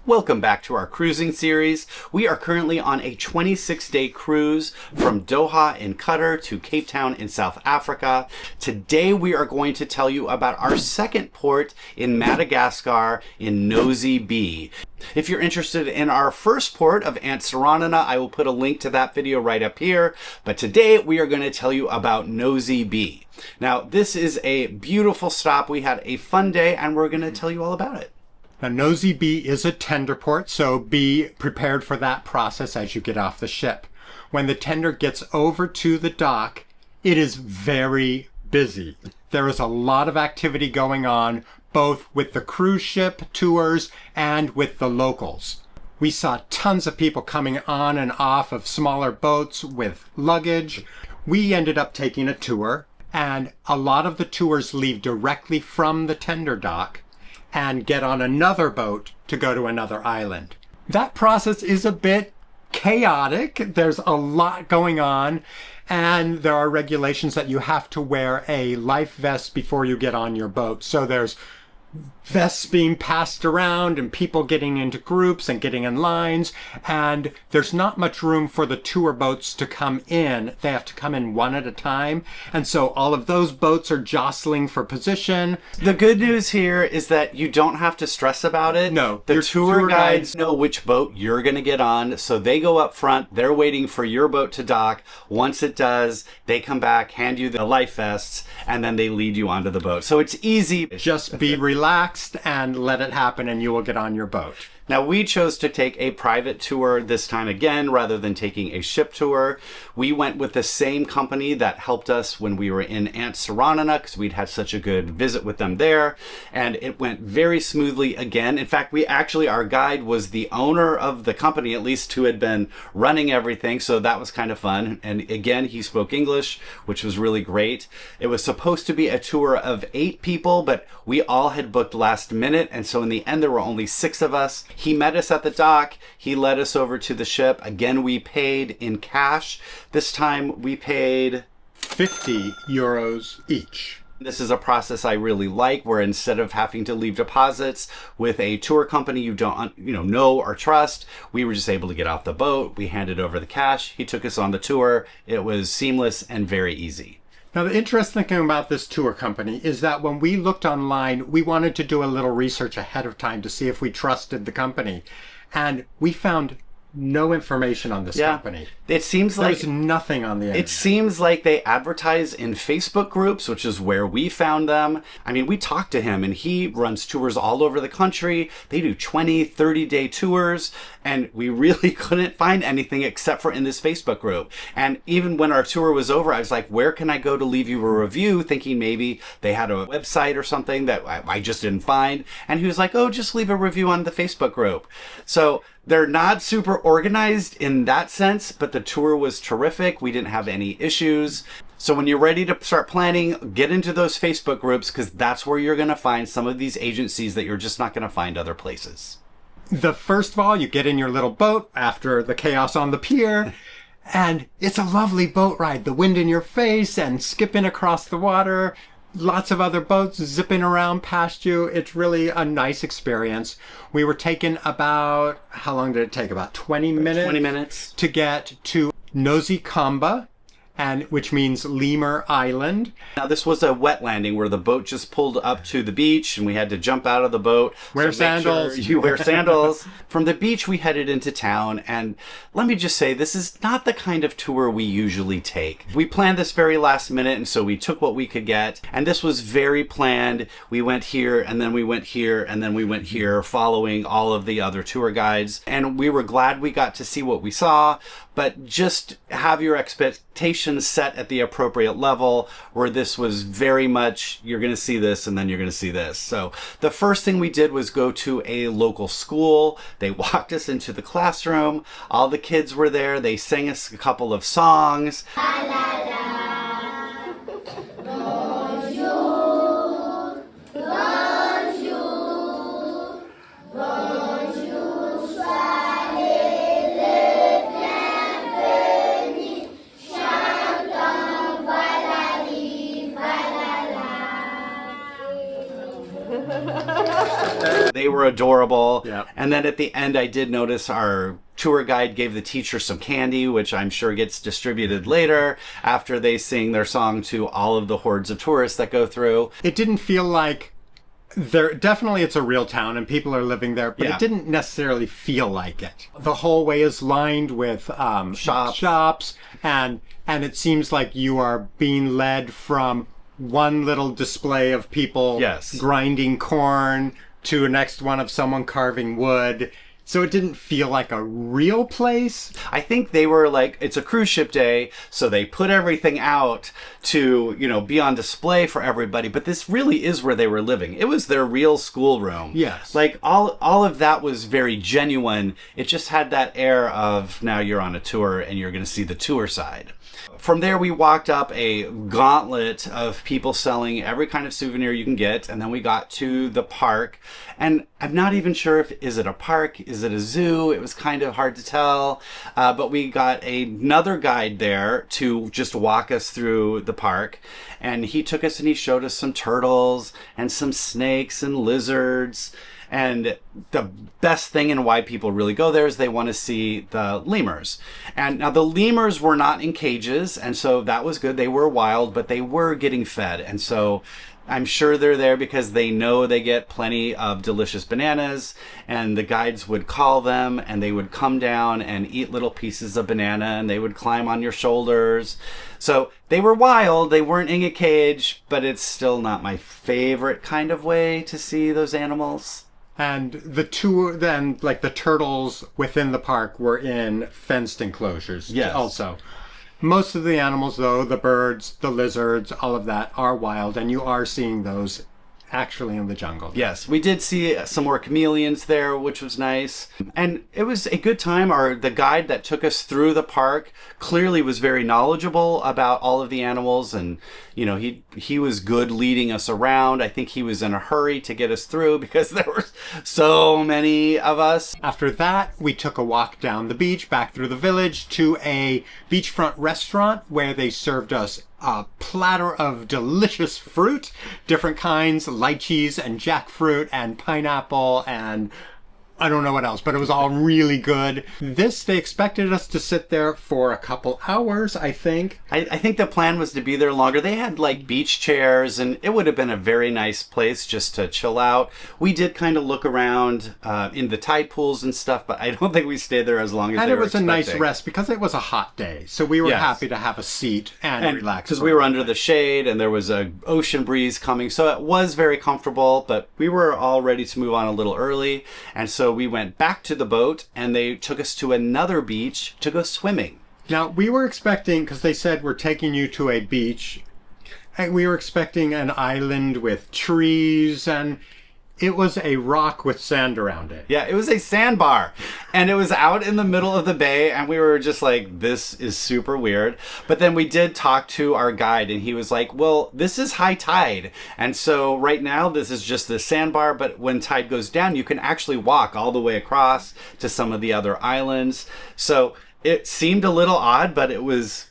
Welcome back to our cruising series. We are currently on a 26-day cruise from Doha in Qatar to Cape Town in South Africa. Today we are going to tell you about our second port in Madagascar in Nosy Be. If you're interested in our first port of Ansarana, I will put a link to that video right up here. But today we are going to tell you about Nosy Be. Now this is a beautiful stop. We had a fun day and we're going to tell you all about it. Now, Nosy Be is a tender port, so be prepared for that process as you get off the ship. When the tender gets over to the dock, it is very busy. There is a lot of activity going on, both with the cruise ship tours and with the locals. We saw tons of people coming on and off of smaller boats with luggage. We ended up taking a tour, and a lot of the tours leave directly from the tender dock and get on another boat to go to another island. That process is a bit chaotic. There's a lot going on, and there are regulations that you have to wear a life vest before you get on your boat. So there's vests being passed around and people getting into groups and getting in lines, and there's not much room for the tour boats to come in. They have to come in one at a time, and so all of those boats are jostling for position. The good news here is that you don't have to stress about it. No, the tour guides know which boat you're going to get on, so they go up front. They're waiting for your boat to dock. Once it does, they come back, hand you the life vests, and then they lead you onto the boat. So it's easy. Just be relaxed and let it happen and you will get on your boat. Now we chose to take a private tour this time again rather than taking a ship tour. We went with the same company that helped us when we were in Ansarana because we'd had such a good visit with them there, and it went very smoothly again. In fact, our guide was the owner of the company, at least, who had been running everything, so that was kind of fun. And again, he spoke English, which was really great. It was supposed to be a tour of 8 people, but we all had booked last minute, and so in the end there were only 6 of us. He met us at the dock. He led us over to the ship. Again, we paid in cash. This time we paid 50 euros each. This is a process I really like, where instead of having to leave deposits with a tour company you don't know or trust, we were just able to get off the boat. We handed over the cash. He took us on the tour. It was seamless and very easy. Now, the interesting thing about this tour company is that when we looked online, we wanted to do a little research ahead of time to see if we trusted the company. And we found no information on this company. It seems like there's nothing on the internet. It seems like they advertise in Facebook groups, which is where we found them. I mean, we talked to him and he runs tours all over the country. They do 20, 30-day tours, and we really couldn't find anything except for in this Facebook group. And even when our tour was over, I was like, where can I go to leave you a review? Thinking maybe they had a website or something that I just didn't find. And he was like, oh, just leave a review on the Facebook group. So they're not super organized in that sense, but the tour was terrific. We didn't have any issues. So when you're ready to start planning, get into those Facebook groups, because that's where you're going to find some of these agencies that you're just not going to find other places. First of all, you get in your little boat after the chaos on the pier, and it's a lovely boat ride. The wind in your face and skipping across the water. Lots of other boats zipping around past you. It's really a nice experience. We were taken about, how long did it take? About 20 minutes? 20 minutes. To get to Nosy Be, which means Lemur Island. Now this was a wet landing where the boat just pulled up to the beach and we had to jump out of the boat. Wear sandals. Sure you wear sandals. From the beach we headed into town, and let me just say, this is not the kind of tour we usually take. We planned this very last minute, and so we took what we could get, and this was very planned. We went here and then we went here and then we went here, following all of the other tour guides, and we were glad we got to see what we saw. But just have your expectations set at the appropriate level, where this was very much, you're going to see this and then you're going to see this. So the first thing we did was go to a local school. They walked us into the classroom. All the kids were there. They sang us a couple of songs. La, la, la. They They were adorable. Yeah. And then at the end, I did notice our tour guide gave the teacher some candy, which I'm sure gets distributed later after they sing their song to all of the hordes of tourists that go through. It didn't feel like definitely it's a real town and people are living there, but it didn't necessarily feel like it. The whole way is lined with shops and it seems like you are being led from one little display of people grinding corn to a next one of someone carving wood. So it didn't feel like a real place. I think they were like, it's a cruise ship day, so they put everything out to, you know, be on display for everybody. But this really is where they were living. It was their real schoolroom. Yes. Like all of that was very genuine. It just had that air of now you're on a tour and you're going to see the tour side. From there, we walked up a gauntlet of people selling every kind of souvenir you can get. And then we got to the park. And I'm not even sure is it a park? Is it a zoo? It was kind of hard to tell. But we got another guide there to just walk us through the park. And he took us and he showed us some turtles and some snakes and lizards. And the best thing and why people really go there is they want to see the lemurs. And now the lemurs were not in cages, and so that was good. They were wild, but they were getting fed. And so I'm sure they're there because they know they get plenty of delicious bananas, and the guides would call them and they would come down and eat little pieces of banana and they would climb on your shoulders. So they were wild, they weren't in a cage, but it's still not my favorite kind of way to see those animals. And the turtles within the park were in fenced enclosures also. Most of the animals, though, the birds, the lizards, all of that are wild, and you are seeing those actually in the jungle. Yes, we did see some more chameleons there, which was nice. And it was a good time. The guide that took us through the park clearly was very knowledgeable about all of the animals, and you know, he was good leading us around. I think he was in a hurry to get us through because there were so many of us. After that, we took a walk down the beach, back through the village to a beachfront restaurant where they served us a platter of delicious fruit, different kinds, lychees and jackfruit and pineapple and I don't know what else, but it was all really good. They expected us to sit there for a couple hours, I think. I think the plan was to be there longer. They had like beach chairs and it would have been a very nice place just to chill out. We did kind of look around in the tide pools and stuff, but I don't think we stayed there as long as and they were expecting. And it was a nice rest because it was a hot day. So we were happy to have a seat and relax. Because we were under the shade and there was a ocean breeze coming. So it was very comfortable, but we were all ready to move on a little early. And so we went back to the boat and they took us to another beach to go swimming. Now, we were expecting, because they said we're taking you to a beach, and we were expecting an island with trees, and it was a rock with sand around it. Yeah, it was a sandbar. And it was out in the middle of the bay, and we were just like, this is super weird. But then we did talk to our guide, and he was like, well, this is high tide. And so right now, this is just the sandbar, but when tide goes down, you can actually walk all the way across to some of the other islands. So it seemed a little odd, but it was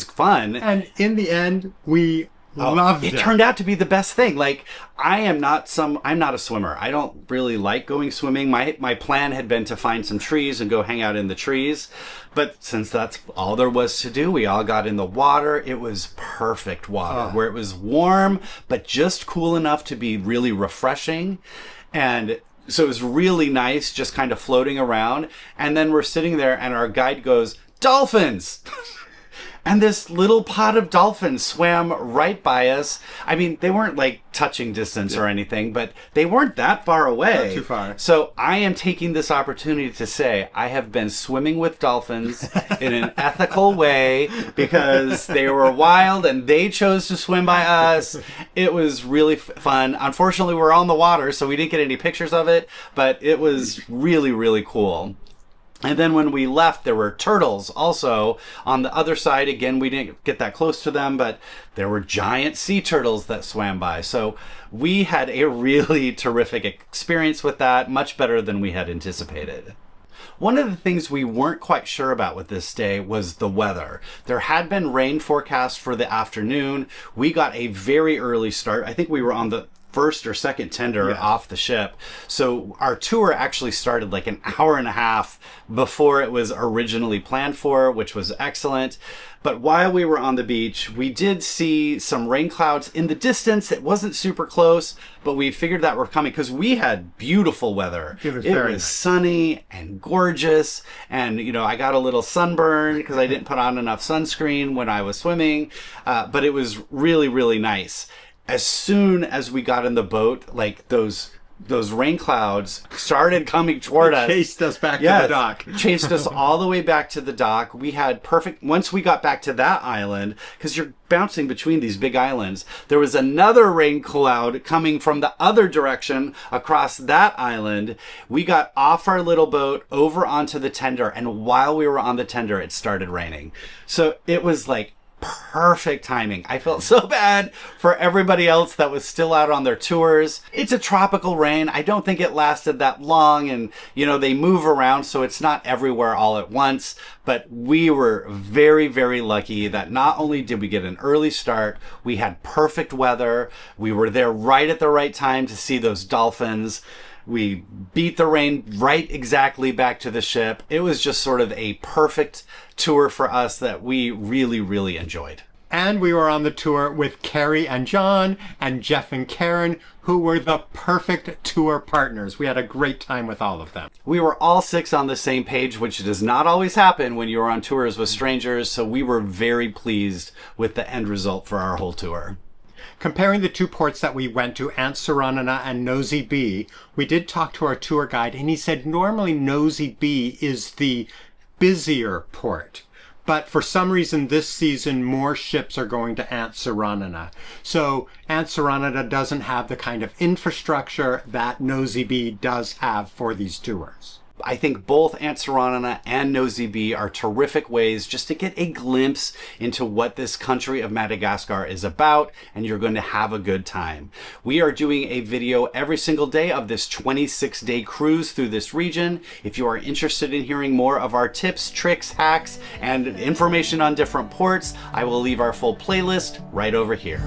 fun. And in the end, we loved it. It turned out to be the best thing. Like, I'm not a swimmer. I don't really like going swimming. My plan had been to find some trees and go hang out in the trees. But since that's all there was to do, we all got in the water. It was perfect water where it was warm, but just cool enough to be really refreshing. And so it was really nice just kind of floating around. And then we're sitting there and our guide goes, dolphins! And this little pod of dolphins swam right by us. I mean, they weren't like touching distance or anything, but they weren't that far away. Not too far. So I am taking this opportunity to say I have been swimming with dolphins in an ethical way because they were wild and they chose to swim by us. It was really fun. Unfortunately, we're on the water, so we didn't get any pictures of it, but it was really, really cool. And then when we left, there were turtles also on the other side. Again, we didn't get that close to them, but there were giant sea turtles that swam by. So we had a really terrific experience with that, much better than we had anticipated. One of the things we weren't quite sure about with this day was the weather. There had been rain forecast for the afternoon. We got a very early start. I think we were on the first or second tender off the ship. So our tour actually started like an hour and a half before it was originally planned for, which was excellent. But while we were on the beach, we did see some rain clouds in the distance. It wasn't super close, but we figured that were coming because we had beautiful weather. It was nice. Sunny and gorgeous. And, you know, I got a little sunburn because I didn't put on enough sunscreen when I was swimming. But it was really, really nice. As soon as we got in the boat, like those rain clouds started coming toward us. Chased us back to the dock. Chased us all the way back to the dock. We had once we got back to that island, because you're bouncing between these big islands, there was another rain cloud coming from the other direction across that island. We got off our little boat over onto the tender, and while we were on the tender, it started raining. So it was like perfect timing. I felt so bad for everybody else that was still out on their tours. It's a tropical rain. I don't think it lasted that long, and you know, they move around, so it's not everywhere all at once. But we were very, very lucky that not only did we get an early start, we had perfect weather. We were there right at the right time to see those dolphins. We beat the rain right exactly back to the ship. It was just sort of a perfect tour for us that we really, really enjoyed. And we were on the tour with Carrie and John and Jeff and Karen, who were the perfect tour partners. We had a great time with all of them. We were all six on the same page, which does not always happen when you're on tours with strangers. So we were very pleased with the end result for our whole tour. Comparing the two ports that we went to, Antsiranana and Nosy Be, we did talk to our tour guide, and he said normally Nosy Be is the busier port. But for some reason this season, more ships are going to Antsiranana. So Antsiranana doesn't have the kind of infrastructure that Nosy Be does have for these tours. I think both Antsiranana and Nosy Be are terrific ways just to get a glimpse into what this country of Madagascar is about, and you're going to have a good time. We are doing a video every single day of this 26-day cruise through this region. If you are interested in hearing more of our tips, tricks, hacks, and information on different ports, I will leave our full playlist right over here.